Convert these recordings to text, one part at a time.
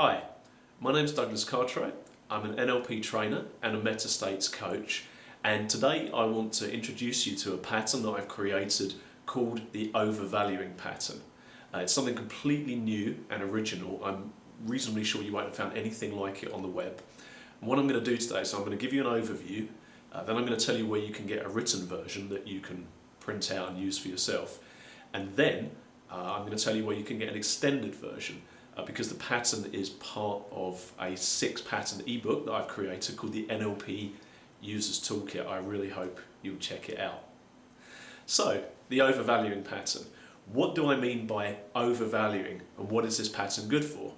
Hi, my name is Douglas Cartwright. I'm an NLP trainer and a meta-states coach, and today I want to introduce you to a pattern that I've created called the overvaluing pattern. It's something completely new and original. I'm reasonably sure you won't have found anything like it on the web. And what I'm going to do today is I'm going to give you an overview, then I'm going to tell you where you can get a written version that you can print out and use for yourself, and then I'm going to tell you where you can get an extended version. Because the pattern is part of a 6-pattern ebook that I've created called the NLP Users Toolkit. I really hope you'll check it out. So, the overvaluing pattern. What do I mean by overvaluing, and what is this pattern good for?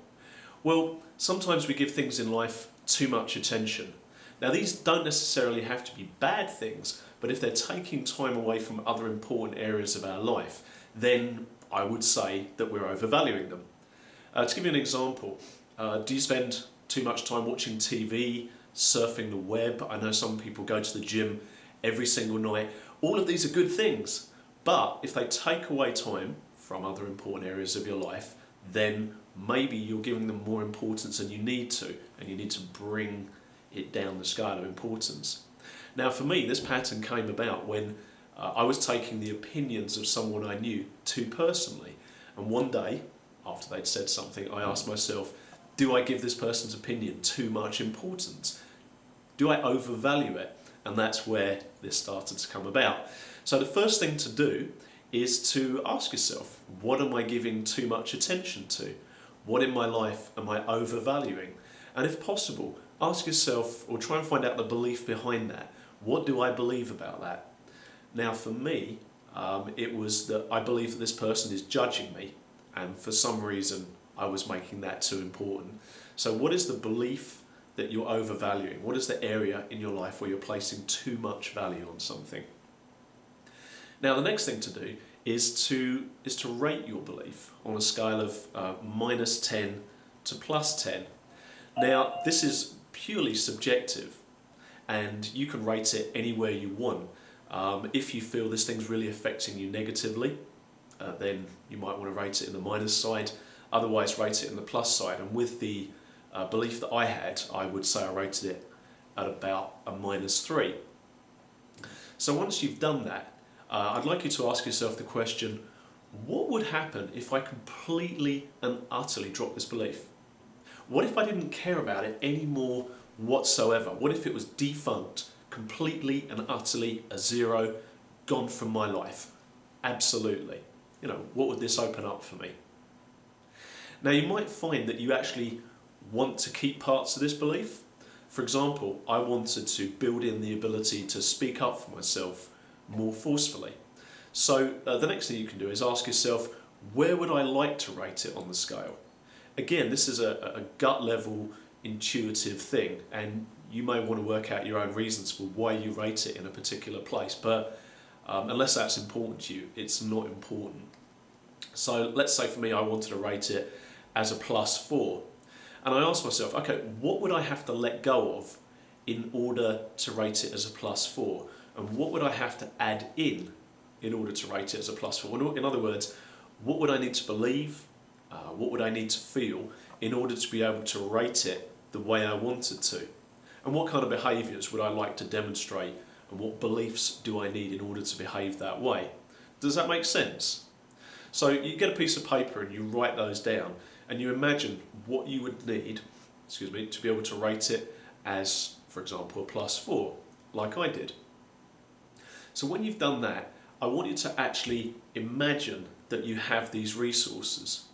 Well, sometimes we give things in life too much attention. Now, these don't necessarily have to be bad things, but if they're taking time away from other important areas of our life, then I would say that we're overvaluing them. To give you an example, do you spend too much time watching TV, surfing the web? I know some people go to the gym every single night. All of these are good things, but if they take away time from other important areas of your life, then maybe you're giving them more importance than you need to, and you need to bring it down the scale of importance. Now for me, this pattern came about when I was taking the opinions of someone I knew too personally, and one day, after they'd said something, I asked myself, do I give this person's opinion too much importance? Do I overvalue it? And that's where this started to come about. So the first thing to do is to ask yourself, what am I giving too much attention to? What in my life am I overvaluing? And if possible, ask yourself, or try and find out the belief behind that. What do I believe about that? Now for me, it was that I believe that this person is judging me, and for some reason I was making that too important. So what is the belief that you're overvaluing? What is the area in your life where you're placing too much value on something? Now the next thing to do is to rate your belief on a scale of -10 to +10. Now this is purely subjective, and you can rate it anywhere you want. If you feel this thing's really affecting you negatively, then you might want to rate it in the minus side, otherwise rate it in the plus side. And with the belief that I had, I would say I rated it at about a -3. So once you've done that, I'd like you to ask yourself the question, what would happen if I completely and utterly dropped this belief? What if I didn't care about it anymore whatsoever? What if it was defunct, completely and utterly a zero, gone from my life? Absolutely. You know, what would this open up for me? Now you might find that you actually want to keep parts of this belief. For example, I wanted to build in the ability to speak up for myself more forcefully. So the next thing you can do is ask yourself, where would I like to rate it on the scale? Again, this is a gut level intuitive thing, and you may want to work out your own reasons for why you rate it in a particular place, but unless that's important to you, it's not important. So let's say for me I wanted to rate it as a +4, and I asked myself, okay, what would I have to let go of in order to rate it as a +4, and what would I have to add in order to rate it as a +4? In other words, what would I need to believe, what would I need to feel in order to be able to rate it the way I wanted to, and what kind of behaviours would I like to demonstrate, and what beliefs do I need in order to behave that way? Does that make sense? So you get a piece of paper and you write those down, and you imagine what you would need, to be able to rate it as, for example, a +4, like I did. So when you've done that, I want you to actually imagine that you have these resources.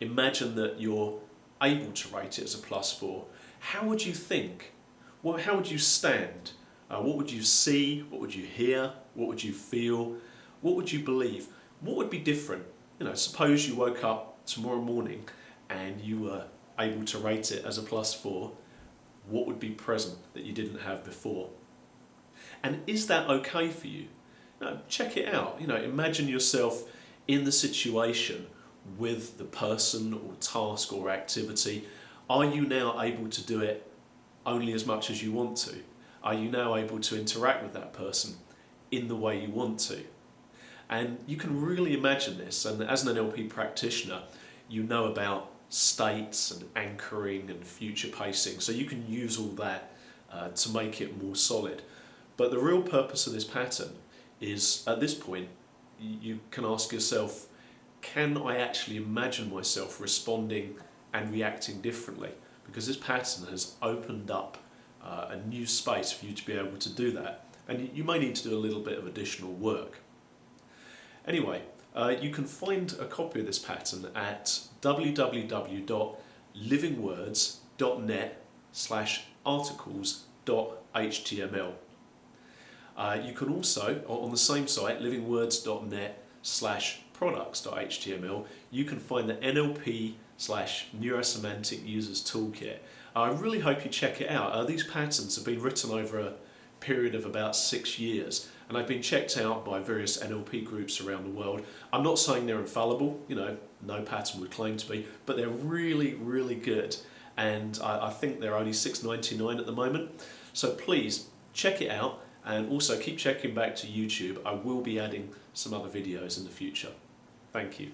Imagine that you're able to rate it as a +4. How would you think? Well, how would you stand? What would you see? What would you hear? What would you feel? What would you believe? What would be different? You know, suppose you woke up tomorrow morning and you were able to rate it as a +4. What would be present that you didn't have before? And is that okay for you? Check it out. You know, imagine yourself in the situation with the person or task or activity. Are you now able to do it only as much as you want to? Are you now able to interact with that person in the way you want to? And you can really imagine this, and as an NLP practitioner, you know about states and anchoring and future pacing. So you can use all that to make it more solid. But the real purpose of this pattern is, at this point, you can ask yourself, can I actually imagine myself responding and reacting differently? Because this pattern has opened up a new space for you to be able to do that. And you may need to do a little bit of additional work. Anyway, you can find a copy of this pattern at www.livingwords.net/articles.html. You can also, on the same site, livingwords.net/products.html, you can find the NLP/Neurosemantic Users Toolkit. I really hope you check it out. These patterns have been written over a period of about 6 years, and they've been checked out by various NLP groups around the world. I'm not saying they're infallible, no pattern would claim to be, but they're really, really good, and I think they're only $6.99 at the moment. So please check it out, and also keep checking back to YouTube. I will be adding some other videos in the future. Thank you.